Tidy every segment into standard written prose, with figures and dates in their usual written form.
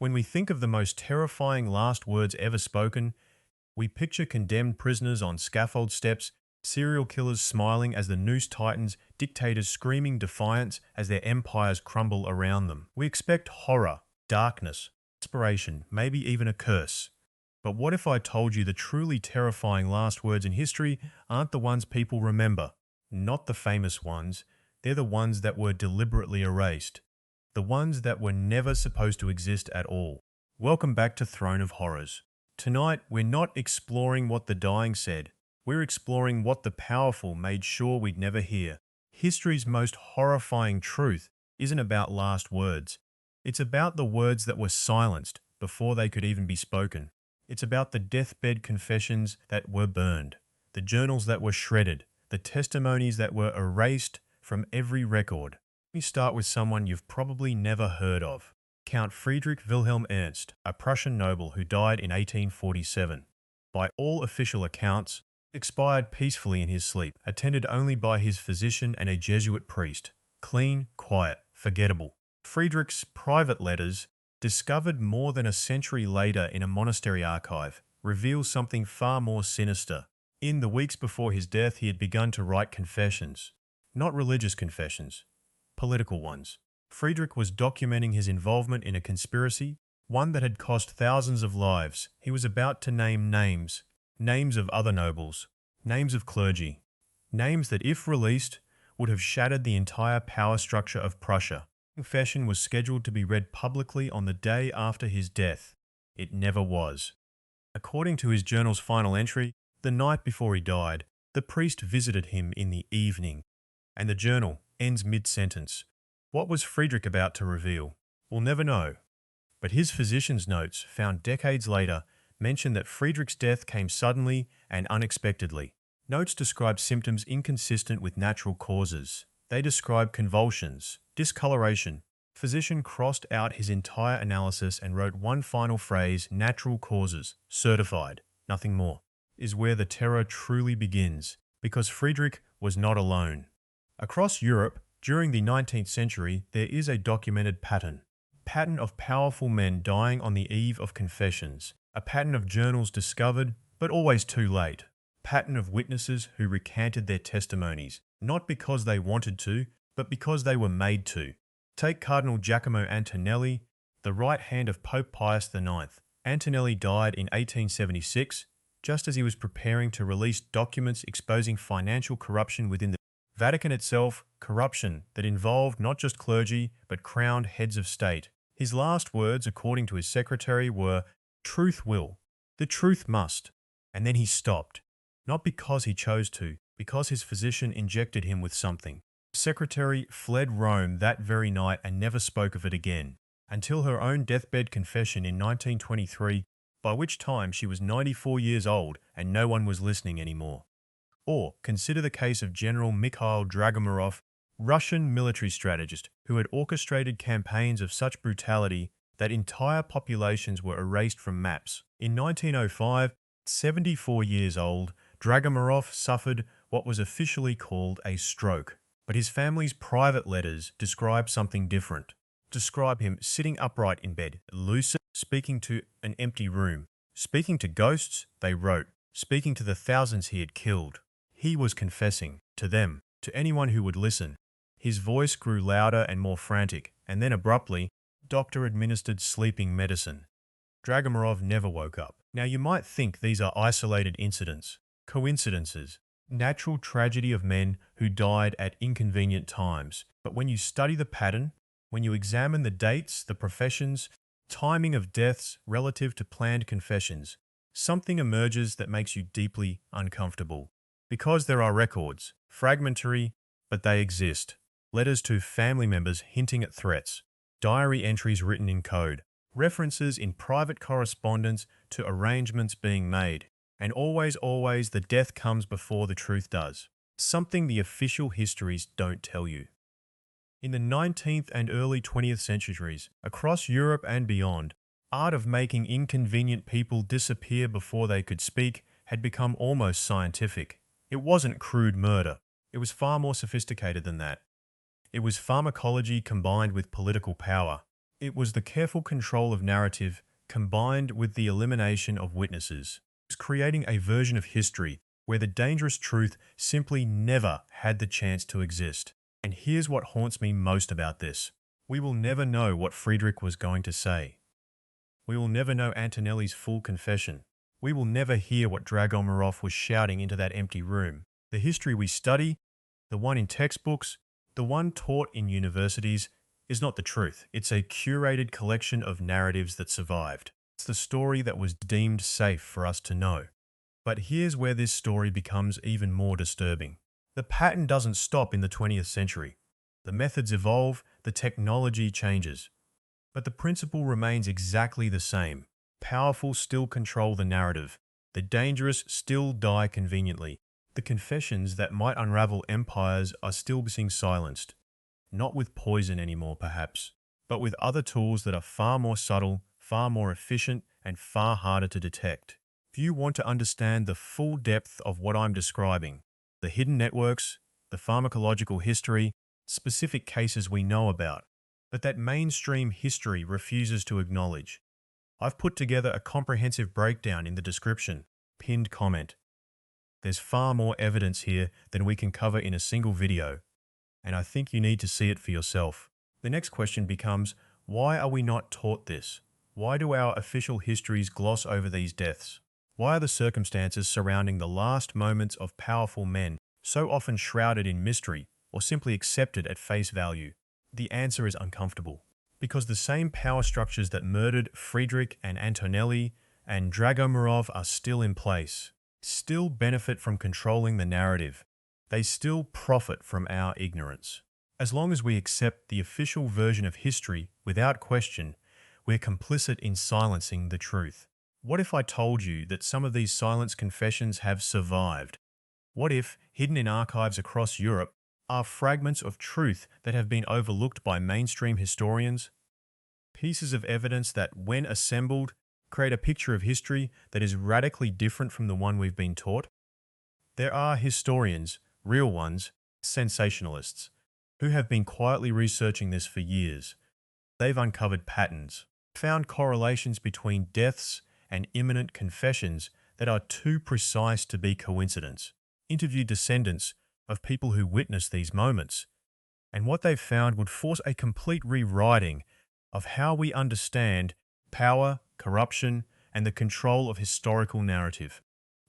When we think of the most terrifying last words ever spoken, we picture condemned prisoners on scaffold steps, serial killers smiling as the noose tightens, dictators screaming defiance as their empires crumble around them. We expect horror, darkness, desperation, maybe even a curse. But what if I told you the truly terrifying last words in history aren't the ones people remember? Not the famous ones. They're the ones that were deliberately erased. The ones that were never supposed to exist at all. Welcome back to Throne of Horrors. Tonight, we're not exploring what the dying said. We're exploring what the powerful made sure we'd never hear. History's most horrifying truth isn't about last words. It's about the words that were silenced before they could even be spoken. It's about the deathbed confessions that were burned, the journals that were shredded, the testimonies that were erased from every record. Let me start with someone you've probably never heard of. Count Friedrich Wilhelm Ernst, a Prussian noble who died in 1847. By all official accounts, expired peacefully in his sleep, attended only by his physician and a Jesuit priest. Clean, quiet, forgettable. Friedrich's private letters, discovered more than a century later in a monastery archive, reveal something far more sinister. In the weeks before his death, he had begun to write confessions. Not religious confessions, political ones. Friedrich was documenting his involvement in a conspiracy, one that had cost thousands of lives. He was about to name names, names of other nobles, names of clergy, names that, if released, would have shattered the entire power structure of Prussia. Confession was scheduled to be read publicly on the day after his death. It never was. According to his journal's final entry, the night before he died, the priest visited him in the evening, and the journal ends mid-sentence. What was Friedrich about to reveal? We'll never know. But his physician's notes, found decades later, mention that Friedrich's death came suddenly and unexpectedly. Notes describe symptoms inconsistent with natural causes. They describe convulsions, discoloration. Physician crossed out his entire analysis and wrote one final phrase: natural causes, certified, nothing more. Is where the terror truly begins, because Friedrich was not alone. Across Europe, during the 19th century, there is a documented pattern of powerful men dying on the eve of confessions, a pattern of journals discovered, but always too late, pattern of witnesses who recanted their testimonies, not because they wanted to, but because they were made to. Take Cardinal Giacomo Antonelli, the right hand of Pope Pius IX. Antonelli died in 1876, just as he was preparing to release documents exposing financial corruption within the Vatican itself, corruption that involved not just clergy, but crowned heads of state. His last words, according to his secretary, were, "Truth will, the truth must." And then he stopped. Not because he chose to, because his physician injected him with something. The secretary fled Rome that very night and never spoke of it again, until her own deathbed confession in 1923, by which time she was 94 years old and no one was listening anymore. Or consider the case of General Mikhail Dragomirov, Russian military strategist who had orchestrated campaigns of such brutality that entire populations were erased from maps. In 1905, 74 years old, Dragomirov suffered what was officially called a stroke. But his family's private letters describe something different. Describe him sitting upright in bed, lucid, speaking to an empty room. Speaking to ghosts, they wrote. Speaking to the thousands he had killed. He was confessing, to them, to anyone who would listen. His voice grew louder and more frantic, and then abruptly, doctor administered sleeping medicine. Dragomirov never woke up. Now you might think these are isolated incidents, coincidences, natural tragedy of men who died at inconvenient times. But when you study the pattern, when you examine the dates, the professions, timing of deaths relative to planned confessions, something emerges that makes you deeply uncomfortable. Because there are records, fragmentary, but they exist. Letters to family members hinting at threats, diary entries written in code, references in private correspondence to arrangements being made, and always the death comes before the truth does. Something the official histories don't tell you. In the 19th and early 20th centuries, across Europe and beyond, art of making inconvenient people disappear before they could speak had become almost scientific. It wasn't crude murder. It was far more sophisticated than that. It was pharmacology combined with political power. It was the careful control of narrative combined with the elimination of witnesses, creating a version of history where the dangerous truth simply never had the chance to exist. And here's what haunts me most about this. We will never know what Friedrich was going to say. We will never know Antonelli's full confession. We will never hear what Dragomirov was shouting into that empty room. The history we study, the one in textbooks, the one taught in universities, is not the truth. It's a curated collection of narratives that survived. It's the story that was deemed safe for us to know. But here's where this story becomes even more disturbing. The pattern doesn't stop in the 20th century. The methods evolve, the technology changes. But the principle remains exactly the same. Powerful still control the narrative. The dangerous still die conveniently. The confessions that might unravel empires are still being silenced. Not with poison anymore, perhaps, but with other tools that are far more subtle, far more efficient, and far harder to detect. If you want to understand the full depth of what I'm describing, the hidden networks, the pharmacological history, specific cases we know about, but that mainstream history refuses to acknowledge, I've put together a comprehensive breakdown in the description, pinned comment. There's far more evidence here than we can cover in a single video, and I think you need to see it for yourself. The next question becomes, why are we not taught this? Why do our official histories gloss over these deaths? Why are the circumstances surrounding the last moments of powerful men so often shrouded in mystery or simply accepted at face value? The answer is uncomfortable. Because the same power structures that murdered Friedrich and Antonelli and Dragomirov are still in place, still benefit from controlling the narrative. They still profit from our ignorance. As long as we accept the official version of history without question, we're complicit in silencing the truth. What if I told you that some of these silenced confessions have survived? What if, hidden in archives across Europe, are fragments of truth that have been overlooked by mainstream historians? Pieces of evidence that, when assembled, create a picture of history that is radically different from the one we've been taught? There are historians, real ones, sensationalists, who have been quietly researching this for years. They've uncovered patterns, found correlations between deaths and imminent confessions that are too precise to be coincidence, interviewed descendants of people who witnessed these moments, and what they've found would force a complete rewriting of how we understand power, corruption, and the control of historical narrative.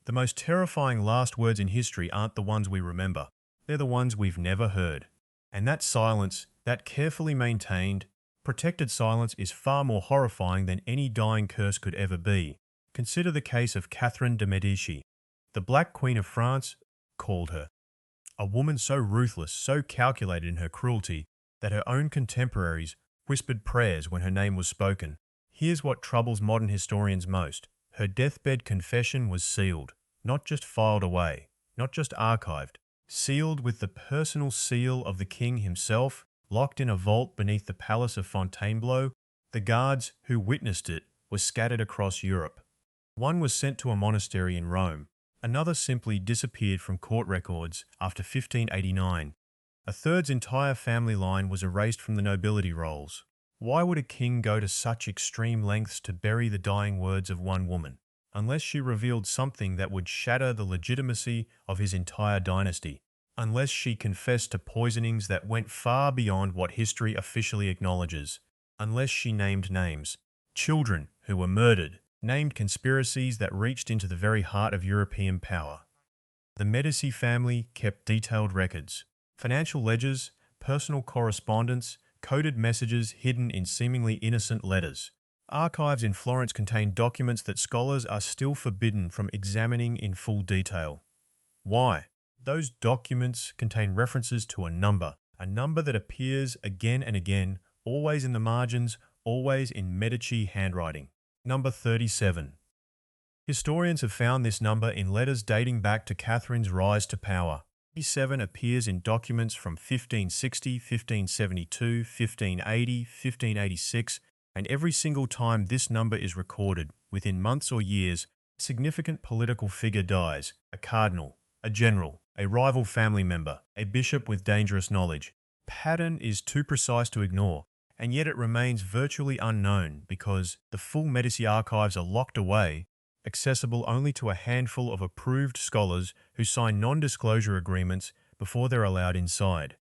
The most terrifying last words in history aren't the ones we remember. They're the ones we've never heard. And that silence, that carefully maintained, protected silence is far more horrifying than any dying curse could ever be. Consider the case of Catherine de' Medici. The Black Queen of France called her. A woman so ruthless, so calculated in her cruelty, that her own contemporaries whispered prayers when her name was spoken. Here's what troubles modern historians most. Her deathbed confession was sealed, not just filed away, not just archived, sealed with the personal seal of the king himself, locked in a vault beneath the palace of Fontainebleau. The guards who witnessed it were scattered across Europe. One was sent to a monastery in Rome. Another simply disappeared from court records after 1589. A third's entire family line was erased from the nobility rolls. Why would a king go to such extreme lengths to bury the dying words of one woman, unless she revealed something that would shatter the legitimacy of his entire dynasty, unless she confessed to poisonings that went far beyond what history officially acknowledges, unless she named names, children who were murdered, named conspiracies that reached into the very heart of European power? The Medici family kept detailed records, financial ledgers, personal correspondence, coded messages hidden in seemingly innocent letters. Archives in Florence contain documents that scholars are still forbidden from examining in full detail. Why? Those documents contain references to a number that appears again and again, always in the margins, always in Medici handwriting. Number 37. Historians have found this number in letters dating back to Catherine's rise to power. 37 appears in documents from 1560, 1572, 1580, 1586, and every single time this number is recorded, within months or years, a significant political figure dies: a cardinal, a general, a rival family member, a bishop with dangerous knowledge. Pattern is too precise to ignore, and yet it remains virtually unknown because the full Medici archives are locked away, accessible only to a handful of approved scholars who sign non-disclosure agreements before they're allowed inside.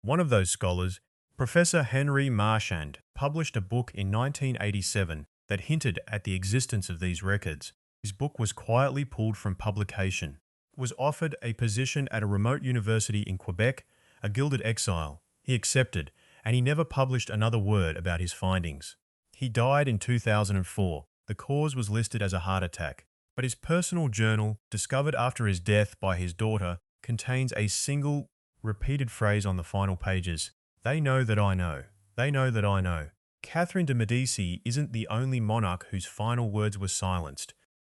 One of those scholars, Professor Henry Marchand, published a book in 1987 that hinted at the existence of these records. His book was quietly pulled from publication, was offered a position at a remote university in Quebec, a gilded exile. He accepted, and he never published another word about his findings. He died in 2004. The cause was listed as a heart attack, but his personal journal, discovered after his death by his daughter, contains a single, repeated phrase on the final pages. They know that I know. They know that I know. Catherine de' Medici isn't the only monarch whose final words were silenced.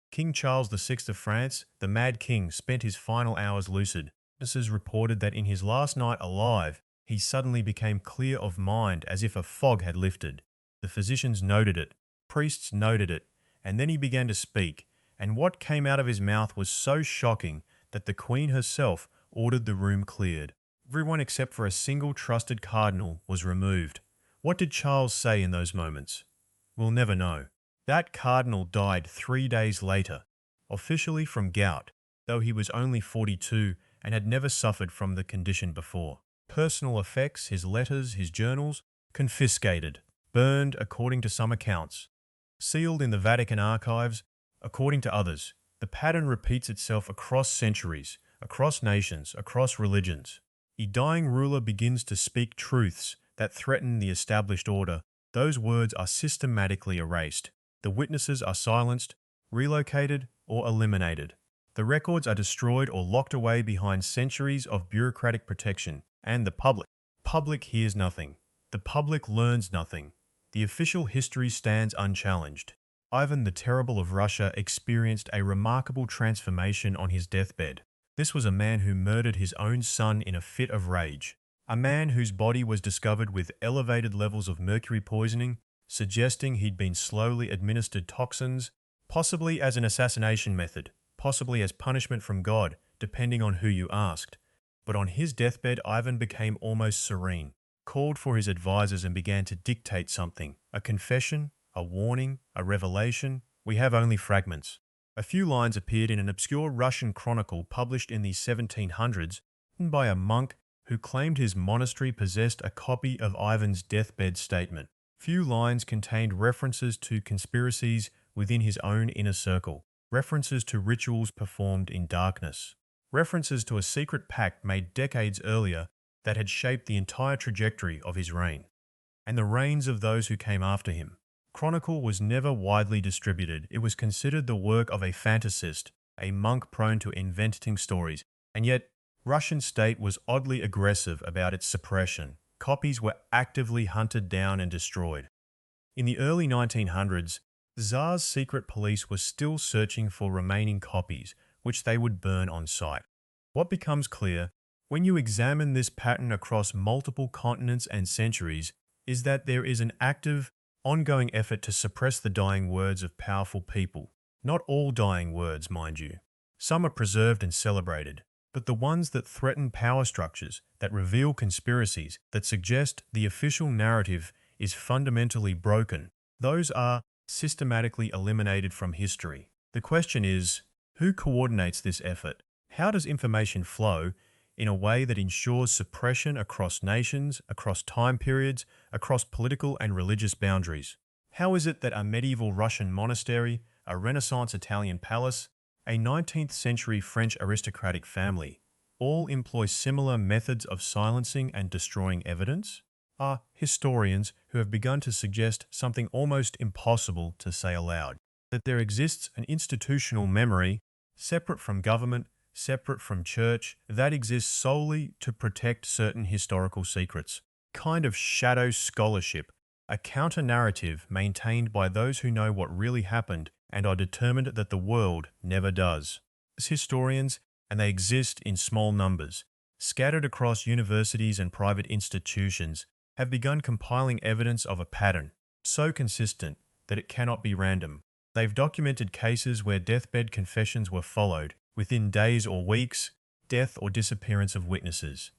King Charles VI of France, the Mad King, spent his final hours lucid. Witnesses reported that in his last night alive, he suddenly became clear of mind as if a fog had lifted. The physicians noted it, priests noted it, and then he began to speak, and what came out of his mouth was so shocking that the Queen herself ordered the room cleared. Everyone except for a single trusted cardinal was removed. What did Charles say in those moments? We'll never know. That cardinal died 3 days later, officially from gout, though he was only 42 and had never suffered from the condition before. Personal effects, his letters, his journals, confiscated, burned according to some accounts, sealed in the Vatican archives according to others. The pattern repeats itself across centuries, across nations, across religions. A dying ruler begins to speak truths that threaten the established order. Those words are systematically erased. The witnesses are silenced, relocated, or eliminated. The records are destroyed or locked away behind centuries of bureaucratic protection. And the public hears nothing. The public learns nothing. The official history stands unchallenged. Ivan the Terrible of Russia experienced a remarkable transformation on his deathbed. This was a man who murdered his own son in a fit of rage. A man whose body was discovered with elevated levels of mercury poisoning, suggesting he'd been slowly administered toxins, possibly as an assassination method, possibly as punishment from God, depending on who you asked. But on his deathbed, Ivan became almost serene, called for his advisors and began to dictate something. A confession, a warning, a revelation. We have only fragments. A few lines appeared in an obscure Russian chronicle published in the 1700s by a monk who claimed his monastery possessed a copy of Ivan's deathbed statement. Few lines contained references to conspiracies within his own inner circle, references to rituals performed in darkness, references to a secret pact made decades earlier that had shaped the entire trajectory of his reign, and the reigns of those who came after him. Chronicle was never widely distributed. It was considered the work of a fantasist, a monk prone to inventing stories, and yet Russian state was oddly aggressive about its suppression. Copies were actively hunted down and destroyed. In the early 1900s, the Tsar's secret police was still searching for remaining copies, which they would burn on sight. What becomes clear, when you examine this pattern across multiple continents and centuries, is that there is an active, ongoing effort to suppress the dying words of powerful people. Not all dying words, mind you. Some are preserved and celebrated, but the ones that threaten power structures, that reveal conspiracies, that suggest the official narrative is fundamentally broken, those are systematically eliminated from history. The question is, who coordinates this effort? How does information flow in a way that ensures suppression across nations, across time periods, across political and religious boundaries? How is it that a medieval Russian monastery, a Renaissance Italian palace, a 19th century French aristocratic family all employ similar methods of silencing and destroying evidence? Are historians who have begun to suggest something almost impossible to say aloud, that there exists an institutional memory separate from government, separate from church, that exists solely to protect certain historical secrets. Kind of shadow scholarship, a counter-narrative maintained by those who know what really happened and are determined that the world never does. As historians, and they exist in small numbers, scattered across universities and private institutions, have begun compiling evidence of a pattern so consistent that it cannot be random. They've documented cases where deathbed confessions were followed, within days or weeks, death or disappearance of witnesses.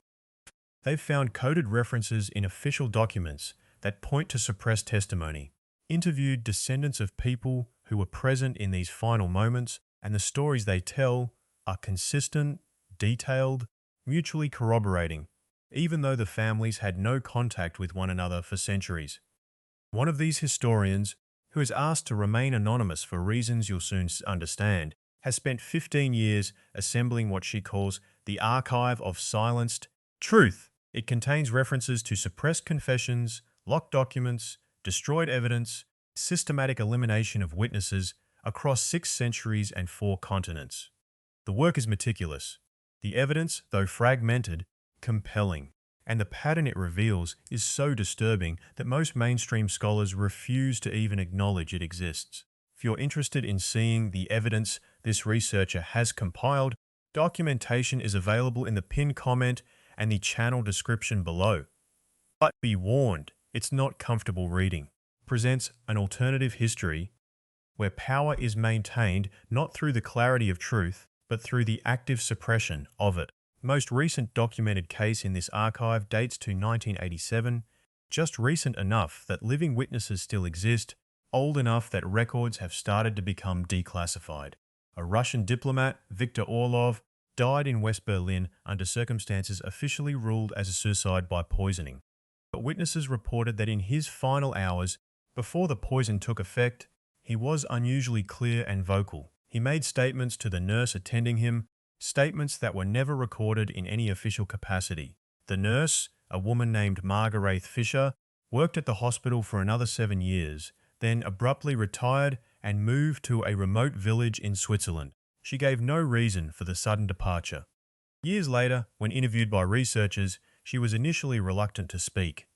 They've found coded references in official documents, that point to suppressed testimony, interviewed descendants of people who were present in these final moments, and the stories they tell are consistent, detailed, mutually corroborating, even though the families had no contact with one another for centuries. One of these historians, who is asked to remain anonymous for reasons you'll soon understand, has spent 15 years assembling what she calls the Archive of Silenced Truth. It contains references to suppressed confessions, locked documents, destroyed evidence, systematic elimination of witnesses across 6 centuries and 4 continents. The work is meticulous. The evidence, though fragmented, compelling. And the pattern it reveals is so disturbing that most mainstream scholars refuse to even acknowledge it exists. If you're interested in seeing the evidence this researcher has compiled, documentation is available in the pinned comment and the channel description below. But be warned, it's not comfortable reading. It presents an alternative history where power is maintained not through the clarity of truth, but through the active suppression of it. The most recent documented case in this archive dates to 1987, just recent enough that living witnesses still exist, old enough that records have started to become declassified. A Russian diplomat, Viktor Orlov, died in West Berlin under circumstances officially ruled as a suicide by poisoning. But witnesses reported that in his final hours, before the poison took effect, he was unusually clear and vocal. He made statements to the nurse attending him, statements that were never recorded in any official capacity. The nurse, a woman named Margarethe Fischer, worked at the hospital for another 7 years, then abruptly retired and moved to a remote village in Switzerland. She gave no reason for the sudden departure. Years later, when interviewed by researchers, she was initially reluctant to speak.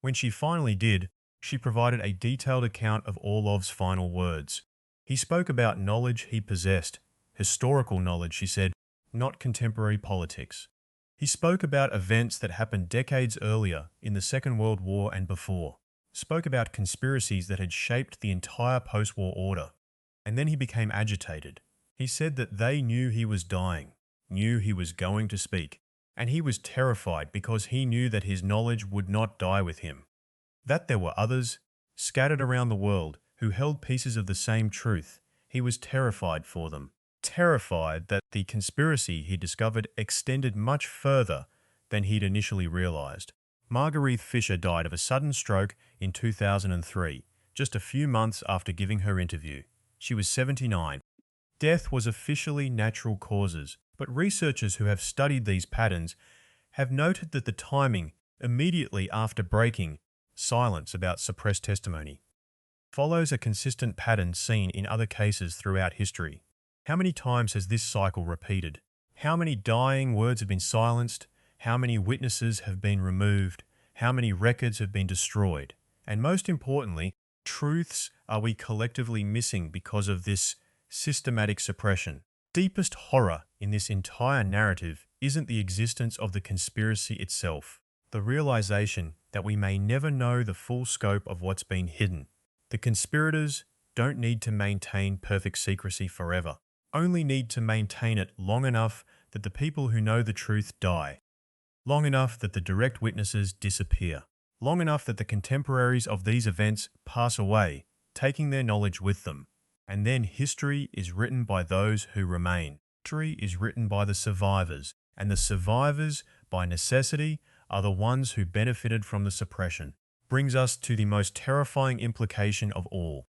When she finally did, she provided a detailed account of Orlov's final words. He spoke about knowledge he possessed, historical knowledge, she said, not contemporary politics. He spoke about events that happened decades earlier in the Second World War and before, spoke about conspiracies that had shaped the entire post-war order. And then he became agitated. He said that they knew he was dying, knew he was going to speak, and he was terrified because he knew that his knowledge would not die with him. That there were others, scattered around the world, who held pieces of the same truth. He was terrified for them. Terrified that the conspiracy he discovered extended much further than he'd initially realized. Margarethe Fischer died of a sudden stroke in 2003, just a few months after giving her interview. She was 79. Death was officially natural causes, but researchers who have studied these patterns have noted that the timing immediately after breaking silence about suppressed testimony follows a consistent pattern seen in other cases throughout history. How many times has this cycle repeated? How many dying words have been silenced? How many witnesses have been removed? How many records have been destroyed? And most importantly, truths are we collectively missing because of this systematic suppression? Deepest horror in this entire narrative isn't the existence of the conspiracy itself, the realization that we may never know the full scope of what's been hidden. The conspirators don't need to maintain perfect secrecy forever, only need to maintain it long enough that the people who know the truth die, long enough that the direct witnesses disappear, long enough that the contemporaries of these events pass away, taking their knowledge with them. And then history is written by those who remain. History is written by the survivors, and the survivors, by necessity, are the ones who benefited from the suppression. Brings us to the most terrifying implication of all.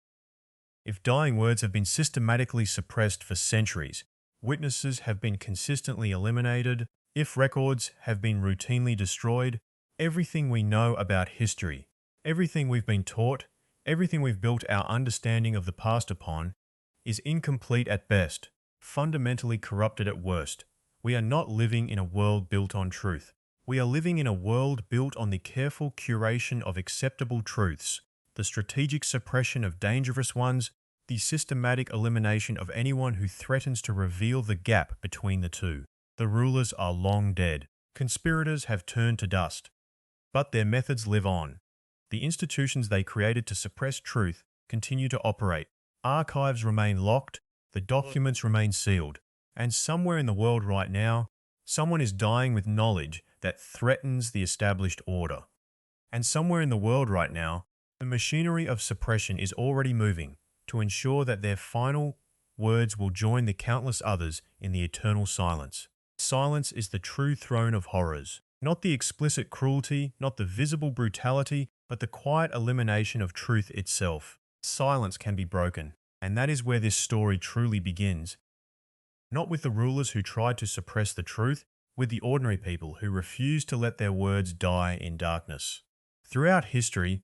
If dying words have been systematically suppressed for centuries, witnesses have been consistently eliminated, if records have been routinely destroyed, everything we know about history, everything we've been taught, everything we've built our understanding of the past upon, is incomplete at best, fundamentally corrupted at worst. We are not living in a world built on truth. We are living in a world built on the careful curation of acceptable truths, the strategic suppression of dangerous ones, the systematic elimination of anyone who threatens to reveal the gap between the two. The rulers are long dead. Conspirators have turned to dust. But their methods live on. The institutions they created to suppress truth continue to operate. Archives remain locked, the documents remain sealed, and somewhere in the world right now, someone is dying with knowledge that threatens the established order. And somewhere in the world right now, the machinery of suppression is already moving to ensure that their final words will join the countless others in the eternal silence. Silence is the true throne of horrors. Not the explicit cruelty, not the visible brutality, but the quiet elimination of truth itself. Silence can be broken, and that is where this story truly begins. Not with the rulers who tried to suppress the truth, with the ordinary people who refused to let their words die in darkness. Throughout history,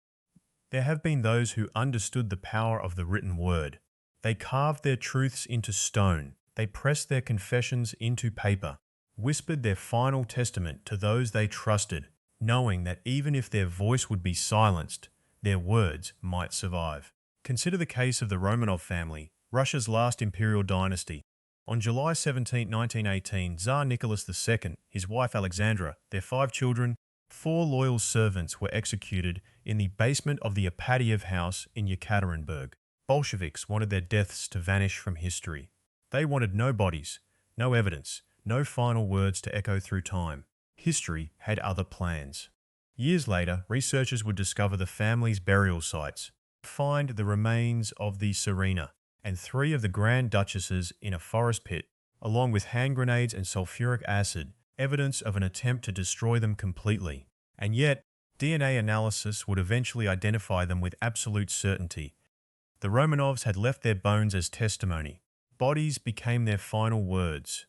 there have been those who understood the power of the written word. They carved their truths into stone. They pressed their confessions into paper, whispered their final testament to those they trusted, knowing that even if their voice would be silenced, their words might survive. Consider the case of the Romanov family, Russia's last imperial dynasty. On July 17, 1918, Tsar Nicholas II, his wife Alexandra, their 5 children, 4 loyal servants were executed in the basement of the Apatiev house in Yekaterinburg. Bolsheviks wanted their deaths to vanish from history. They wanted no bodies, no evidence, no final words to echo through time. History had other plans. Years later, researchers would discover the family's burial sites, find the remains of the Serena and 3 of the Grand Duchesses in a forest pit, along with hand grenades and sulfuric acid, evidence of an attempt to destroy them completely. And yet, DNA analysis would eventually identify them with absolute certainty. The Romanovs had left their bones as testimony. Bodies became their final words.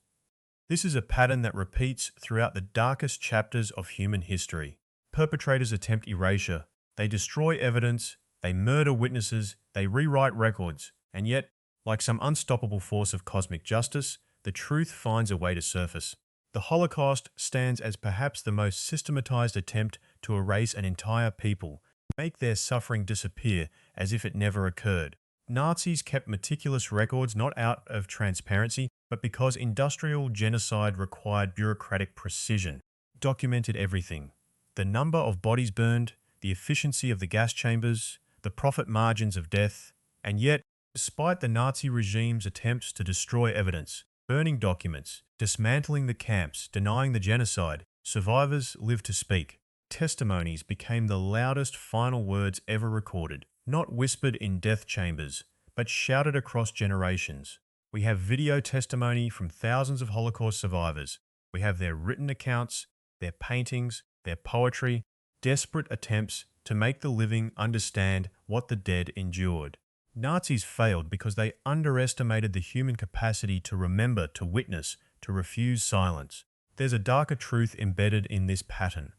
This is a pattern that repeats throughout the darkest chapters of human history. Perpetrators attempt erasure. They destroy evidence. They murder witnesses. They rewrite records. And yet, like some unstoppable force of cosmic justice, the truth finds a way to surface. The Holocaust stands as perhaps the most systematized attempt to erase an entire people, make their suffering disappear as if it never occurred. Nazis kept meticulous records not out of transparency, but because industrial genocide required bureaucratic precision. Documented everything. The number of bodies burned, the efficiency of the gas chambers, the profit margins of death, and yet, despite the Nazi regime's attempts to destroy evidence, burning documents, dismantling the camps, denying the genocide, survivors lived to speak. Testimonies became the loudest final words ever recorded, not whispered in death chambers, but shouted across generations. We have video testimony from thousands of Holocaust survivors. We have their written accounts, their paintings, their poetry, desperate attempts to make the living understand what the dead endured. Nazis failed because they underestimated the human capacity to remember, to witness, to refuse silence. There's a darker truth embedded in this pattern.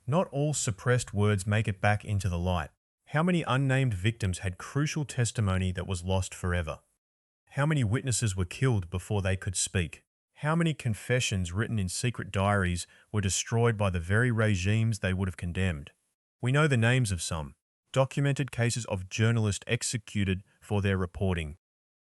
Not all suppressed words make it back into the light. How many unnamed victims had crucial testimony that was lost forever? How many witnesses were killed before they could speak? How many confessions written in secret diaries were destroyed by the very regimes they would have condemned? We know the names of some. Documented cases of journalists executed for their reporting.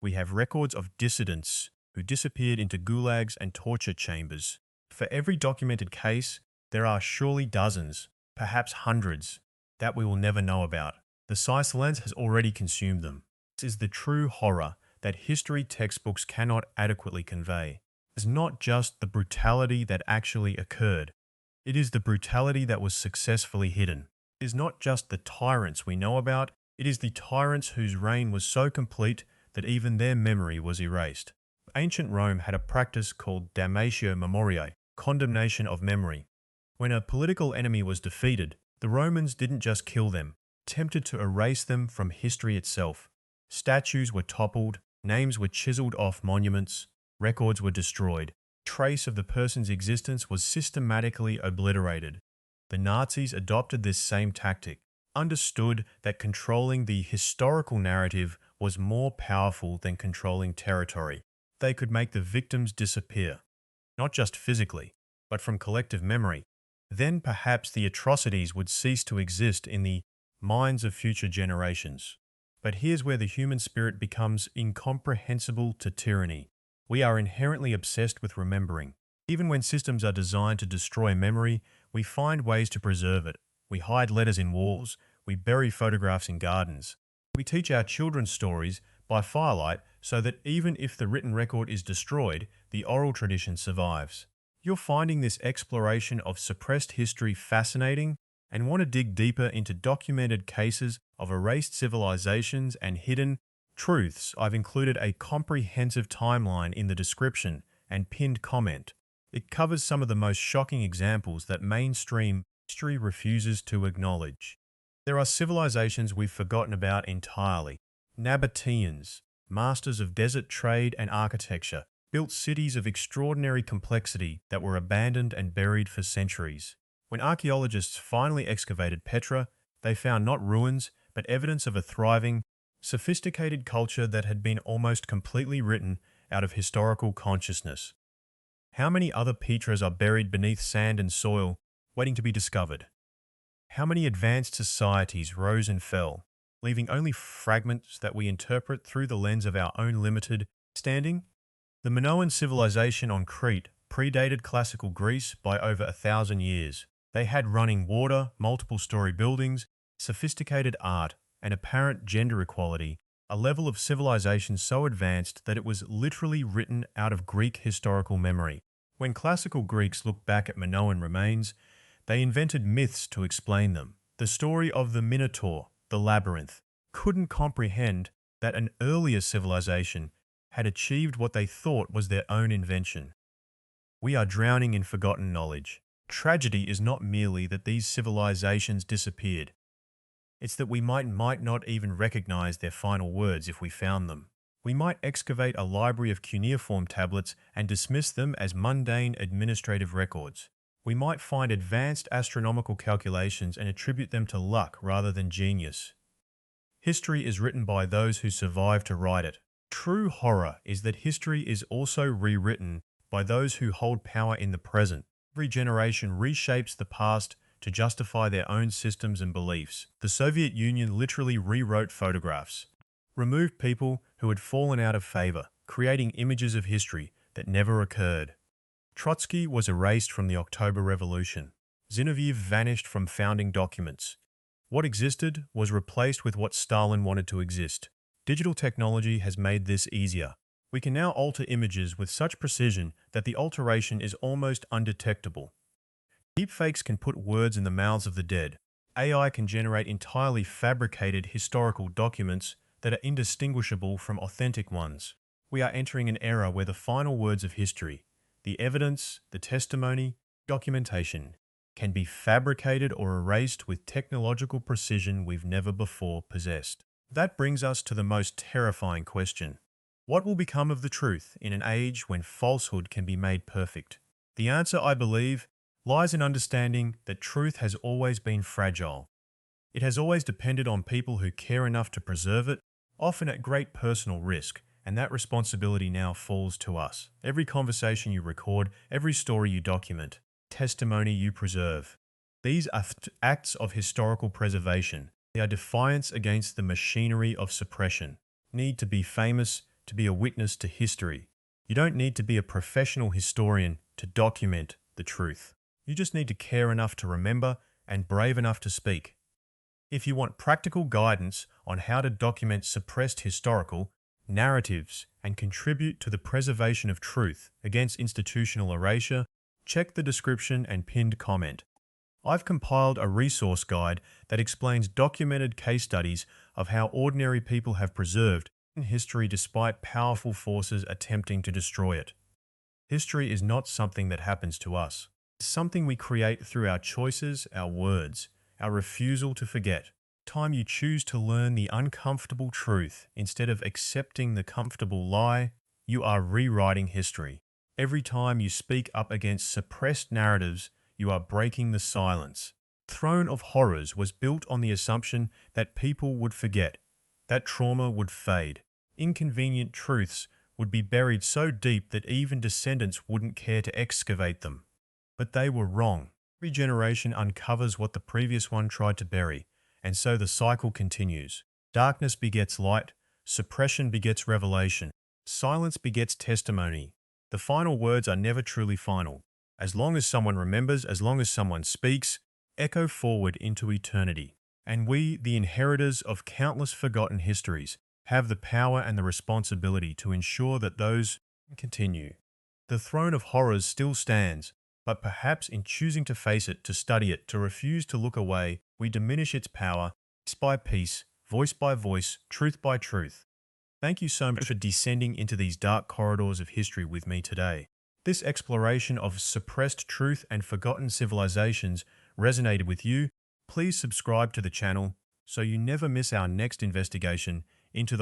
We have records of dissidents who disappeared into gulags and torture chambers. For every documented case, there are surely dozens, perhaps hundreds, that we will never know about. The science lens has already consumed them. This is the true horror that history textbooks cannot adequately convey. It's not just the brutality that actually occurred. It is the brutality that was successfully hidden. It is not just the tyrants we know about, it is the tyrants whose reign was so complete that even their memory was erased. Ancient Rome had a practice called damnatio memoriae, condemnation of memory. When a political enemy was defeated, the Romans didn't just kill them, attempted to erase them from history itself. Statues were toppled, names were chiseled off monuments, records were destroyed. Trace of the person's existence was systematically obliterated. The Nazis adopted this same tactic, understood that controlling the historical narrative was more powerful than controlling territory. They could make the victims disappear, not just physically, but from collective memory. Then perhaps the atrocities would cease to exist in the minds of future generations. But here's where the human spirit becomes incomprehensible to tyranny. We are inherently obsessed with remembering. Even when systems are designed to destroy memory, we find ways to preserve it. We hide letters in walls. We bury photographs in gardens. We teach our children stories by firelight so that even if the written record is destroyed, the oral tradition survives. You're finding this exploration of suppressed history fascinating? and want to dig deeper into documented cases of erased civilizations and hidden truths, I've included a comprehensive timeline in the description and pinned comment. It covers some of the most shocking examples that mainstream history refuses to acknowledge. There are civilizations we've forgotten about entirely. Nabateans, masters of desert trade and architecture, built cities of extraordinary complexity that were abandoned and buried for centuries. When archaeologists finally excavated Petra, they found not ruins, but evidence of a thriving, sophisticated culture that had been almost completely written out of historical consciousness. How many other Petras are buried beneath sand and soil, waiting to be discovered? How many advanced societies rose and fell, leaving only fragments that we interpret through the lens of our own limited standing? The Minoan civilization on Crete predated classical Greece by over 1,000 years. They had running water, multiple-story buildings, sophisticated art, and apparent gender equality, a level of civilization so advanced that it was literally written out of Greek historical memory. When classical Greeks looked back at Minoan remains, they invented myths to explain them. The story of the Minotaur, the labyrinth, couldn't comprehend that an earlier civilization had achieved what they thought was their own invention. We are drowning in forgotten knowledge. Tragedy is not merely that these civilizations disappeared. It's that we might not even recognize their final words if we found them. We might excavate a library of cuneiform tablets and dismiss them as mundane administrative records. We might find advanced astronomical calculations and attribute them to luck rather than genius. History is written by those who survive to write it. True horror is that history is also rewritten by those who hold power in the present. Every generation reshapes the past to justify their own systems and beliefs. The Soviet Union literally rewrote photographs, removed people who had fallen out of favor, creating images of history that never occurred. Trotsky was erased from the October Revolution. Zinoviev vanished from founding documents. What existed was replaced with what Stalin wanted to exist. Digital technology has made this easier. We can now alter images with such precision that the alteration is almost undetectable. Deepfakes can put words in the mouths of the dead. AI can generate entirely fabricated historical documents that are indistinguishable from authentic ones. We are entering an era where the final words of history, the evidence, the testimony, documentation, can be fabricated or erased with technological precision we've never before possessed. That brings us to the most terrifying question. What will become of the truth in an age when falsehood can be made perfect? The answer, I believe, lies in understanding that truth has always been fragile. It has always depended on people who care enough to preserve it, often at great personal risk, and that responsibility now falls to us. Every conversation you record, every story you document, testimony you preserve. These are acts of historical preservation. They are defiance against the machinery of suppression. Need to be famous to be a witness to history. You don't need to be a professional historian to document the truth. You just need to care enough to remember and brave enough to speak. If you want practical guidance on how to document suppressed historical narratives and contribute to the preservation of truth against institutional erasure, check the description and pinned comment. I've compiled a resource guide that explains documented case studies of how ordinary people have preserved history despite powerful forces attempting to destroy it. History is not something that happens to us. It's something we create through our choices, our words, our refusal to forget. Time you choose to learn the uncomfortable truth instead of accepting the comfortable lie, you are rewriting history. Every time you speak up against suppressed narratives, you are breaking the silence. Throne of Horrors was built on the assumption that people would forget, that trauma would fade. Inconvenient truths would be buried so deep that even descendants wouldn't care to excavate them. But they were wrong. Every generation uncovers what the previous one tried to bury, and so the cycle continues. Darkness begets light, suppression begets revelation, silence begets testimony. The final words are never truly final. As long as someone remembers, as long as someone speaks, echo forward into eternity. And we, the inheritors of countless forgotten histories, have the power and the responsibility to ensure that those continue. The Throne of Horrors still stands, But perhaps in choosing to face it, to study it, to refuse to look away, we diminish its power, piece by piece, voice by voice, truth by truth. Thank you so much for descending into these dark corridors of history with me today. This exploration of suppressed truth and forgotten civilizations resonated with you. Please subscribe to the channel so you never miss our next investigation into the